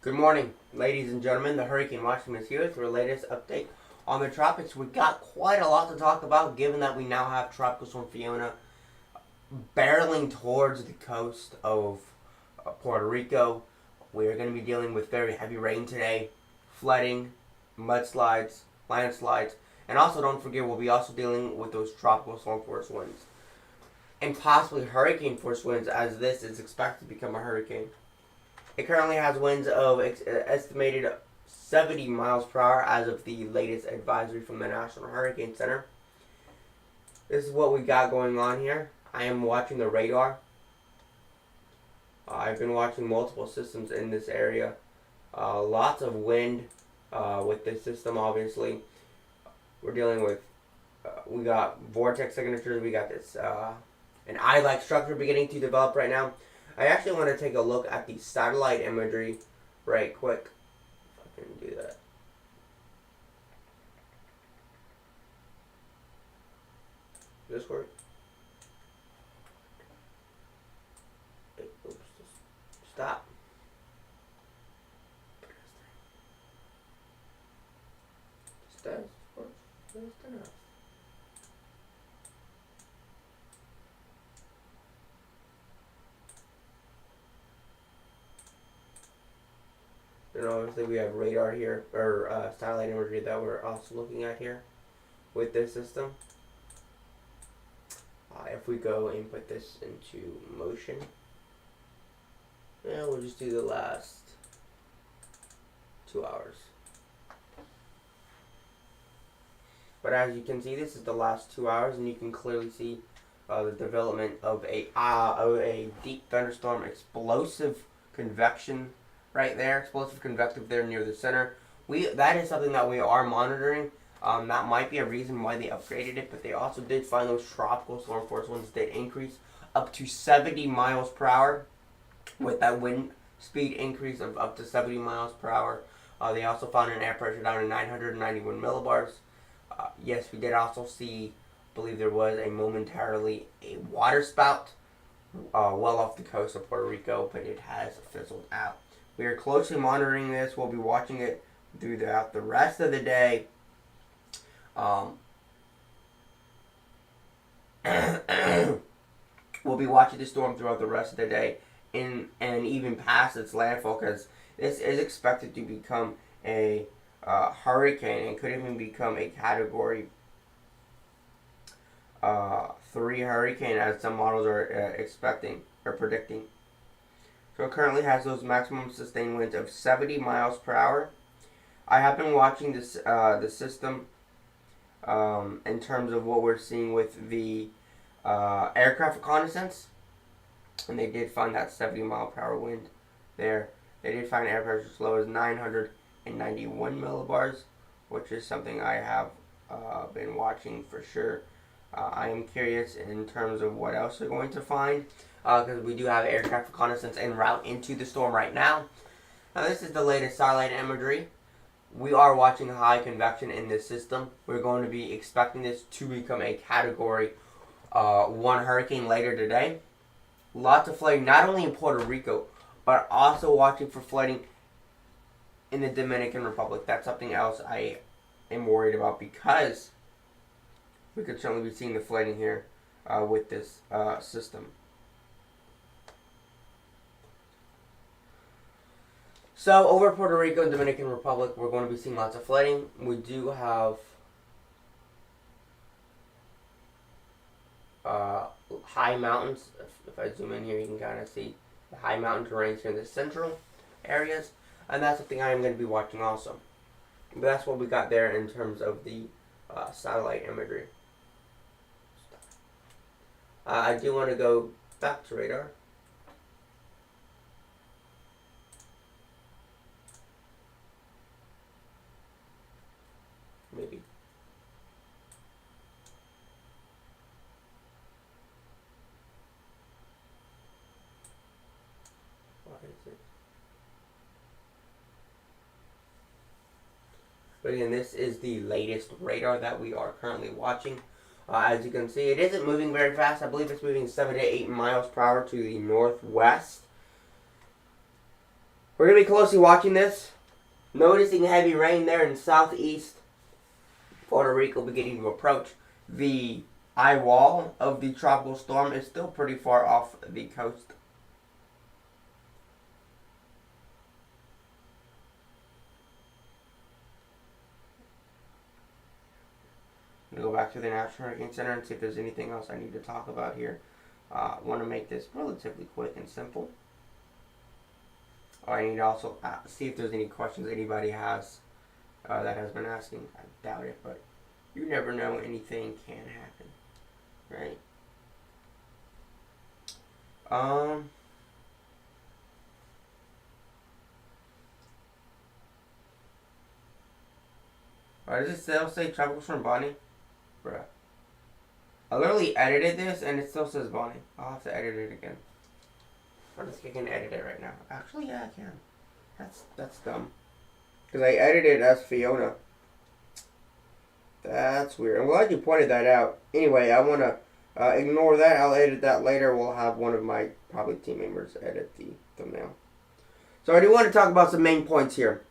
Good morning, ladies and gentlemen. The Hurricane Watchman is here with your latest update on the tropics. We got quite a lot to talk about, given that we now have Tropical Storm Fiona barreling towards the coast of Puerto Rico. We are going to be dealing with very heavy rain today, flooding, mudslides, landslides, and also don't forget we'll be also dealing with those tropical storm force winds and possibly hurricane force winds, as this is expected to become a hurricane. It currently has winds of estimated 70 miles per hour as of the latest advisory from the National Hurricane Center. This is what we got going on here. I am watching the radar. I've been watching multiple systems in this area. Lots of wind with this system, obviously. We're dealing with, we got vortex signatures. We got this, an eye-like structure beginning to develop right now. I actually want to take a look at the satellite imagery right quick. If I can do that. Does this work? Oops, just stop. Just does work just enough. And obviously we have radar here, or satellite imagery that we're also looking at here with this system. If we go and put this into motion, we'll just do the last 2 hours. But as you can see, this is the last 2 hours, and you can clearly see the development of a deep thunderstorm, explosive convection. Right there, explosive convective there near the center. That is something that we are monitoring. That might be a reason why they upgraded it, but they also did find those tropical storm force winds that increase up to 70 miles per hour. With that wind speed increase of up to 70 miles per hour, they also found an air pressure down to 991 millibars. Yes, we did also see, I believe there was momentarily a water spout well off the coast of Puerto Rico, but it has fizzled out. We are closely monitoring this. We'll be watching it throughout the rest of the day. We'll be watching the storm throughout the rest of the day and even past its landfall, because this is expected to become a hurricane and could even become a Category 3 hurricane, as some models are expecting or predicting. So it currently has those maximum sustained winds of 70 miles per hour. I have been watching this the system in terms of what we're seeing with the aircraft reconnaissance, and they did find that 70 mile per hour wind there. They did find air pressure as low as 991 millibars, which is something I have been watching for sure. I am curious in terms of what else they're going to find, because we do have aircraft reconnaissance en route into the storm right now. Now this is the latest satellite imagery. We are watching high convection in this system. We're going to be expecting this to become a Category 1 hurricane later today. Lots of flooding, not only in Puerto Rico, but also watching for flooding in the Dominican Republic. That's something else I am worried about, because we could certainly be seeing the flooding here with this system. So over Puerto Rico and Dominican Republic, we're going to be seeing lots of flooding. We do have high mountains. If I zoom in here, you can kind of see the high mountain terrains here in the central areas, and that's something I am going to be watching also. But that's what we got there in terms of the satellite imagery. I do want to go back to radar. Maybe. Why is it? But again, this is the latest radar that we are currently watching. As you can see, it isn't moving very fast. I believe it's moving 7 to 8 miles per hour to the northwest. We're going to be closely watching this. Noticing heavy rain there in southeast Puerto Rico beginning to approach. The eye wall of the tropical storm is still pretty far off the coast. I'm going to go back to the National Hurricane Center and see if there's anything else I need to talk about here. I want to make this relatively quick and simple. I need to also see if there's any questions anybody has that has been asking. I doubt it, but you never know. Anything can happen, right? Why does it still say Tropical Storm Bonnie? Bruh. I literally edited this and it still says Bonnie. I'll have to edit it again. I don't think I can edit it right now. Actually, yeah, I can. That's dumb. Because I edited it as Fiona. That's weird. I'm glad you pointed that out. Anyway, I want to ignore that. I'll edit that later. We'll have one of my probably team members edit the thumbnail. So I do want to talk about some main points here.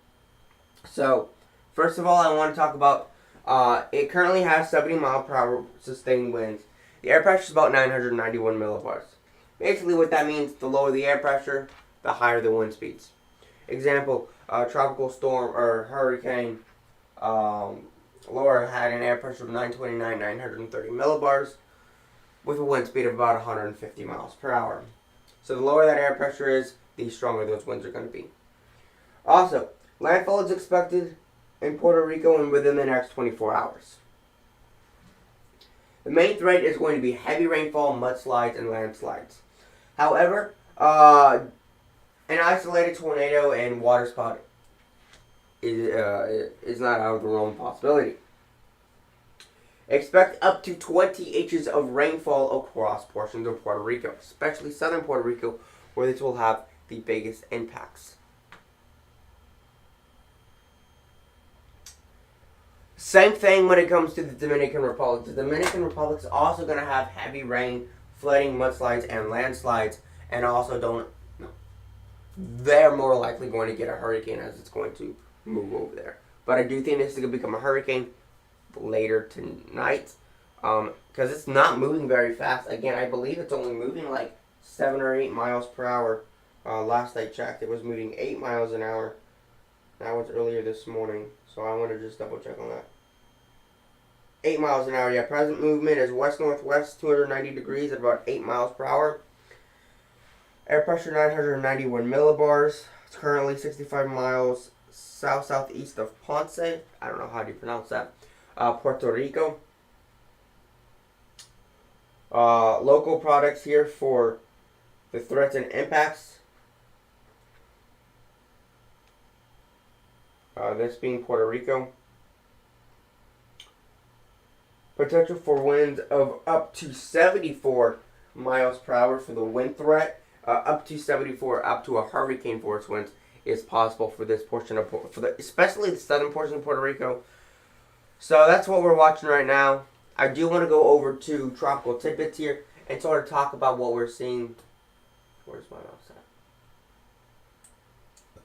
So, first of all, I want to talk about it currently has 70 mile per hour sustained winds. The air pressure is about 991 millibars. Basically what that means, the lower the air pressure, the higher the wind speeds. Example, tropical storm or hurricane Laura had an air pressure of 929, 930 millibars with a wind speed of about 150 miles per hour. So the lower that air pressure is, the stronger those winds are going to be. Also, landfall is expected in Puerto Rico and within the next 24 hours. The main threat is going to be heavy rainfall, mudslides, and landslides. However, an isolated tornado and waterspout is not out of the realm of possibility. Expect up to 20 inches of rainfall across portions of Puerto Rico, especially southern Puerto Rico, where this will have the biggest impacts. Same thing when it comes to the Dominican Republic. The Dominican Republic is also going to have heavy rain, flooding, mudslides, and landslides, and also they're more likely going to get a hurricane as it's going to move over there. But I do think this is going to become a hurricane later tonight because it's not moving very fast. Again, I believe it's only moving like 7 or 8 miles per hour. Last I checked, it was moving 8 miles an hour. That was earlier this morning, so I want to just double check on that. 8 miles an hour, yeah. Present movement is west-northwest, 290 degrees at about 8 miles per hour. Air pressure 991 millibars. It's currently 65 miles south-southeast of Ponce. I don't know how do you pronounce that. Puerto Rico. Local products here for the threats and impacts. This being Puerto Rico. Potential for winds of up to 74 miles per hour for the wind threat. Up to 74, up to a hurricane force winds is possible for this portion of especially the southern portion of Puerto Rico. So that's what we're watching right now. I do want to go over to tropical tidbits here and sort of talk about what we're seeing. Where's my mouse at?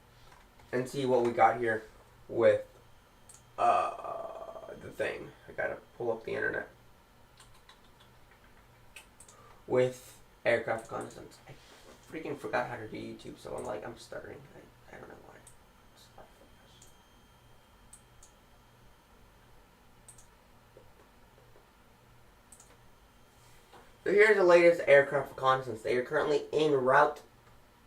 And see what we got here with the thing. I gotta pull up the internet. With aircraft reconnaissance. I freaking forgot how to do YouTube, so I'm stuttering. I don't know why. So here's the latest aircraft reconnaissance. They are currently en route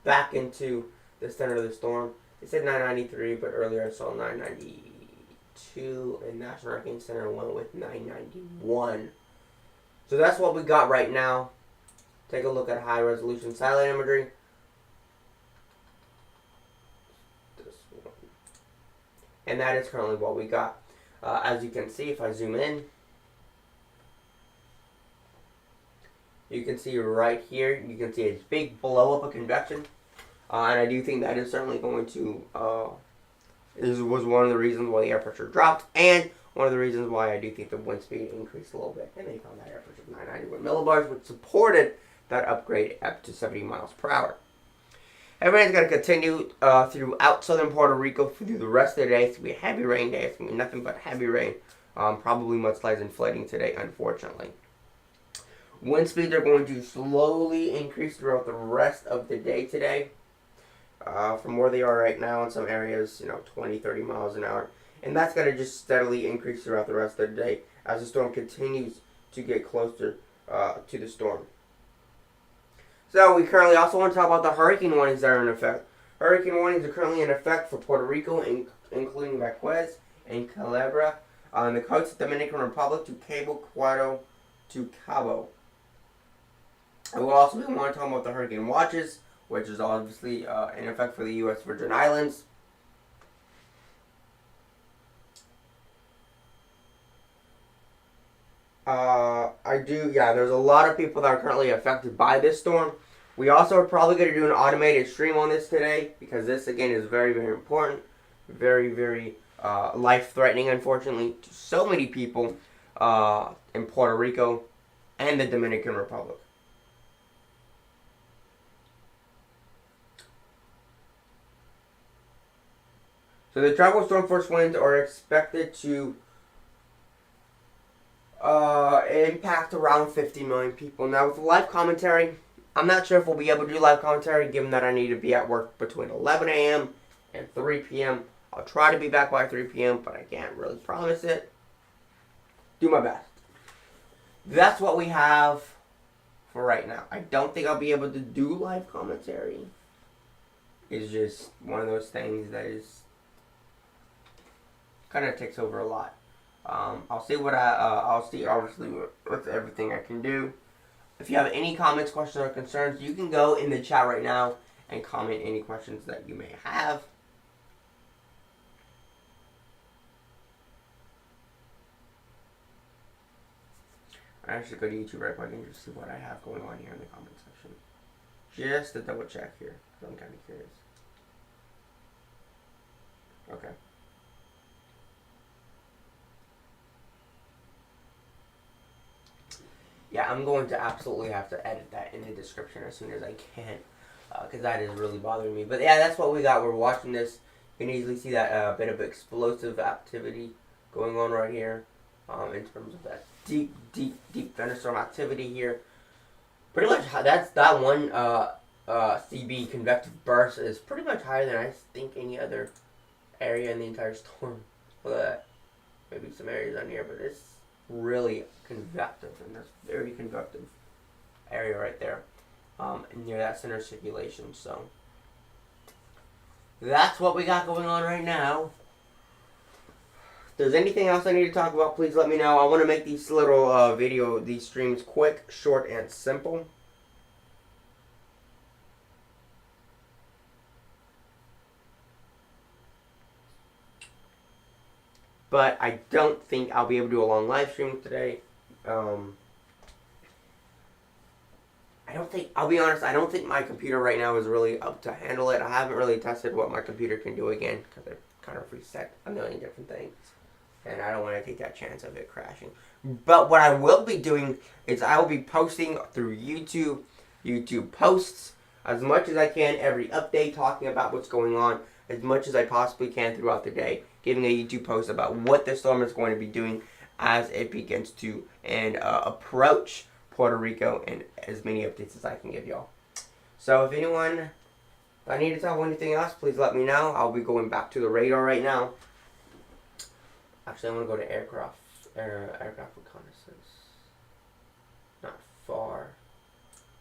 back into the center of the storm. It said 993, but earlier I saw 992, and National Hurricane Center went with 991. So that's what we got right now. Take a look at high-resolution satellite imagery. This one. And that is currently what we got. As you can see, if I zoom in, you can see right here, you can see a big blow-up of convection. And I do think that is certainly going to, this was one of the reasons why the air pressure dropped, and one of the reasons why I do think the wind speed increased a little bit. And they found that air pressure of 991 millibars, which supported that upgrade up to 70 miles per hour. Everything's going to continue throughout southern Puerto Rico through the rest of the day. It's going to be a heavy rain day. It's going to be nothing but heavy rain. Probably mudslides and flooding today, unfortunately. Wind speeds are going to slowly increase throughout the rest of the day today. From where they are right now in some areas, 20, 30 miles an hour. And that's going to just steadily increase throughout the rest of the day as the storm continues to get closer to the storm. So we currently also want to talk about the hurricane warnings that are in effect. Hurricane warnings are currently in effect for Puerto Rico, including Marquez and Culebra, on the coast of Dominican Republic to Cabo Cuarto to Cabo. And we'll also want to talk about the hurricane watches, which is obviously in effect for the U.S. Virgin Islands. There's a lot of people that are currently affected by this storm. We also are probably going to do an automated stream on this today because this, again, is very, very important. Very, very life-threatening, unfortunately, to so many people in Puerto Rico and the Dominican Republic. So the tropical storm force winds are expected to impact around 50 million people. Now, with live commentary, I'm not sure if we'll be able to do live commentary given that I need to be at work between 11 a.m. and 3 p.m. I'll try to be back by 3 p.m., but I can't really promise it. Do my best. That's what we have for right now. I don't think I'll be able to do live commentary. It's just one of those things that is kind of takes over a lot. I'll see obviously with everything I can do. If you have any comments, questions, or concerns, you can go in the chat right now and comment any questions that you may have. I actually go to YouTube right quick and just see what I have going on here in the comment section. Just to double check here, because I'm kind of curious. Okay. Yeah, I'm going to absolutely have to edit that in the description as soon as I can, because that is really bothering me. But yeah, that's what we got. We're watching this. You can easily see that bit of explosive activity going on right here, in terms of that deep thunderstorm activity here. Pretty much, that one CB convective burst is pretty much higher than I think any other area in the entire storm. Look at that. Maybe some areas on here, but it's really convective, and that's very convective area right there, near that center circulation. So that's what we got going on right now. If there's anything else I need to talk about, please let me know. I want to make these little these streams quick, short, and simple. But I don't think I'll be able to do a long live stream today. I'll be honest, I don't think my computer right now is really up to handle it. I haven't really tested what my computer can do again, because I've kind of reset a million different things. And I don't want to take that chance of it crashing. But what I will be doing is I will be posting through YouTube posts, as much as I can, every update, talking about what's going on, as much as I possibly can throughout the day, giving a YouTube post about what the storm is going to be doing as it begins to approach Puerto Rico, and as many updates as I can give y'all. So if I need to talk about anything else, please let me know. I'll be going back to the radar right now. Actually, I'm going to go to aircraft reconnaissance. Not far.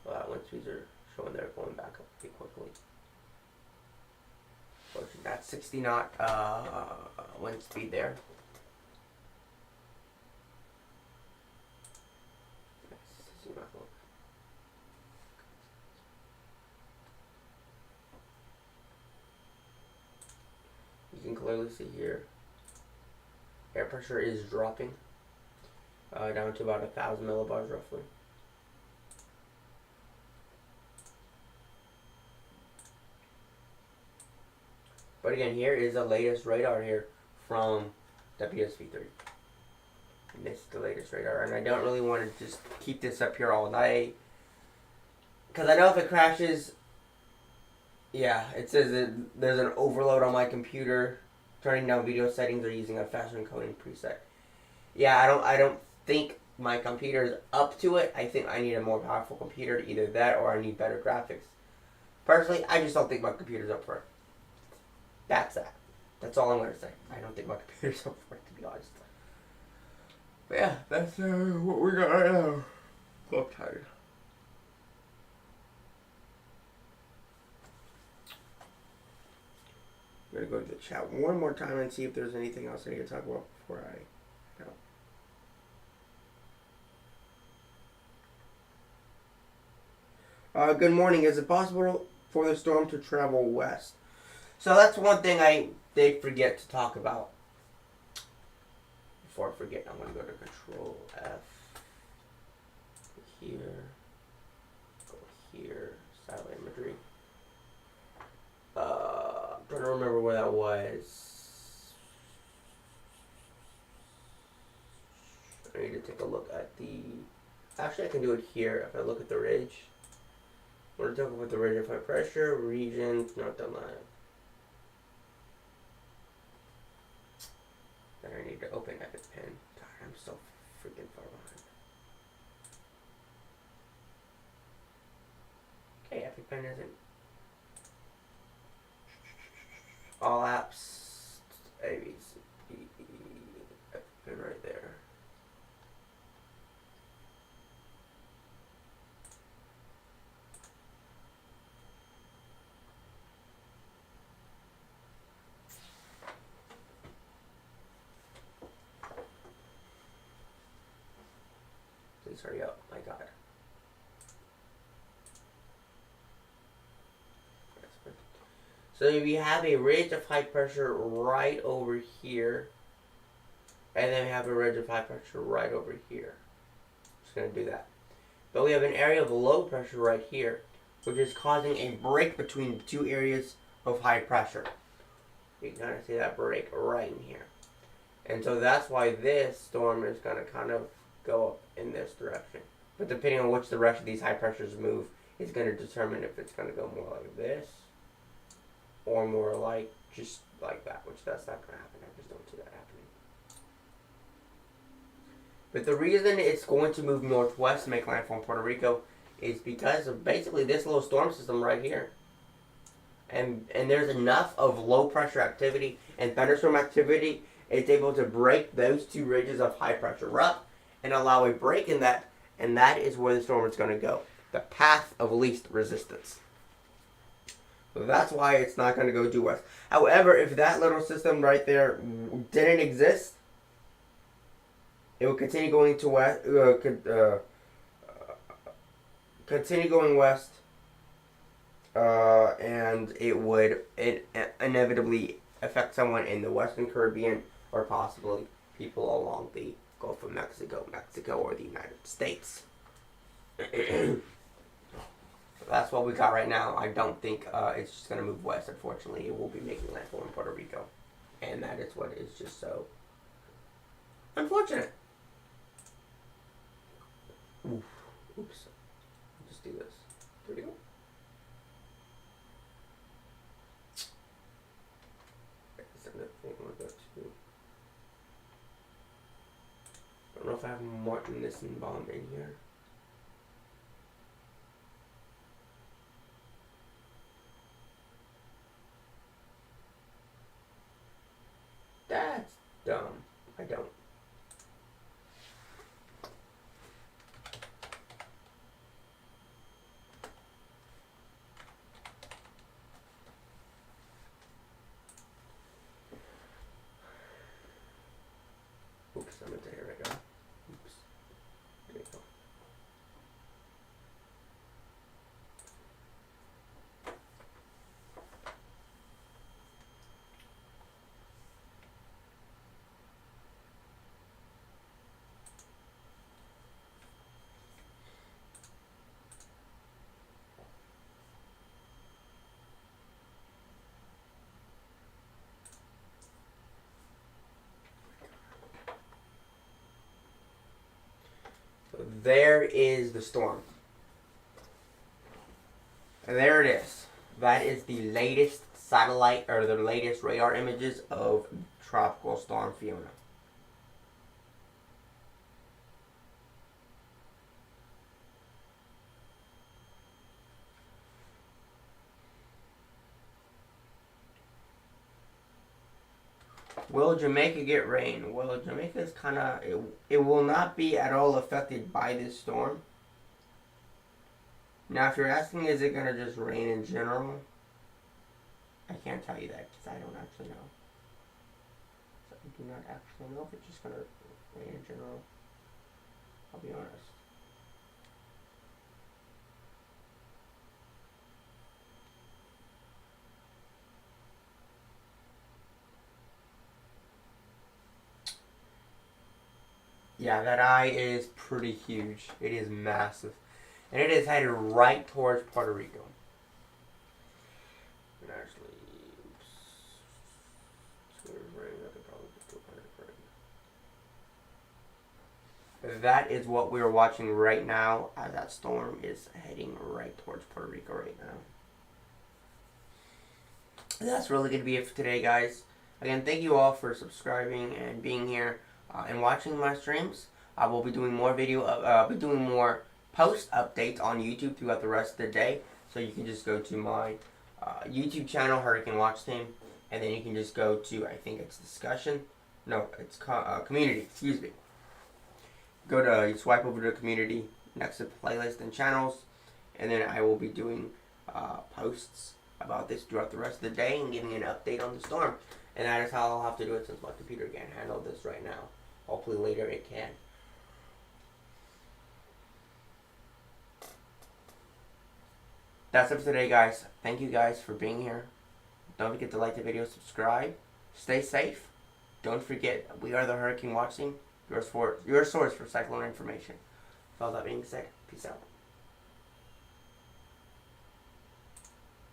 Well, wind speeds are showing they're going back up pretty quickly. That's 60 knot wind speed there. You can clearly see here, air pressure is dropping down to about 1,000 millibars roughly. But again, here is the latest radar here from WSV3. And this is the latest radar. And I don't really want to just keep this up here all night, because I know if it crashes, Yeah, it says that there's an overload on my computer. Turning down video settings or using a faster encoding preset. Yeah, I don't think my computer is up to it. I think I need a more powerful computer, either that or I need better graphics. Personally, I just don't think my computer's up for it. That's that. That's all I'm gonna say. I don't think my computer's up for it, to be honest. But yeah, that's what we got right now. I'm tired. I'm gonna go to the chat one more time and see if there's anything else I need to talk about before I go. Good morning. Is it possible for the storm to travel west? So that's one thing I did forget to talk about. Before I forget, I'm going to go to Control F. Here. Go here. Satellite imagery. I'm trying to remember where that was. I need to take a look at the... Actually, I can do it here if I look at the ridge. We're talking about the ridge of high pressure, regions, North Carolina. Then I need to open EpiPen. God, I'm so freaking far behind. Okay, EpiPen isn't. All apps, ABC, EpiPen right there. Please hurry up, my God. So if you have a ridge of high pressure right over here, and then we have a ridge of high pressure right over here. Just going to do that. But we have an area of low pressure right here, which is causing a break between the two areas of high pressure. You can kind of see that break right in here. And so that's why this storm is going to kind of go up in this direction. But depending on which direction these high pressures move, is going to determine if it's going to go more like this, or more like just like that, which that's not going to happen. I just don't see that happening. But the reason it's going to move northwest to make landfall in Puerto Rico is because of basically this little storm system right here. And there's enough of low pressure activity and thunderstorm activity, it's able to break those two ridges of high pressure up and allow a break in that, and that is where the storm is going to go. The path of least resistance. So that's why it's not going to go due west. However, if that little system right there didn't exist, it would continue going to west. Continue going west, and it would inevitably affect someone in the Western Caribbean or possibly people along the Gulf of Mexico, or the United States. That's what we got right now. I don't think it's just going to move west, unfortunately. It will be making landfall in Puerto Rico. And that is what is just so unfortunate. Oof. Oops. I'll just do this. There we go. I don't know if I have Martin Nissenbaum in here. That's dumb. I don't. Oops, I'm gonna tell you right now. Oops. There you go. There is the storm. And there it is. That is the latest satellite, or the latest radar images of Tropical Storm Fiona. Will Jamaica get rain? Well, Jamaica is kind of, it will not be at all affected by this storm. Now, if you're asking, is it going to just rain in general? I can't tell you that because I don't actually know. So I do not actually know if it's just going to rain in general. I'll be honest. Yeah, that eye is pretty huge. It is massive. And it is headed right towards Puerto Rico. And actually, that is what we're watching right now, as that storm is heading right towards Puerto Rico right now. And that's really going to be it for today, guys. Again, thank you all for subscribing and being here and watching my streams. I will be doing more more post updates on YouTube throughout the rest of the day. So you can just go to my YouTube channel, Hurricane Watch Team, and then you can just go to, I think it's discussion. No, it's community. Excuse me. Go to, you swipe over to community next to playlist and channels, and then I will be doing posts about this throughout the rest of the day and giving an update on the storm. And that is how I'll have to do it since my computer can't handle this right now. Hopefully later it can. That's it for today, guys. Thank you guys for being here. Don't forget to like the video, subscribe. Stay safe. Don't forget, we are the Hurricane Watch Team, your source for cyclone information. With all that being said, peace out.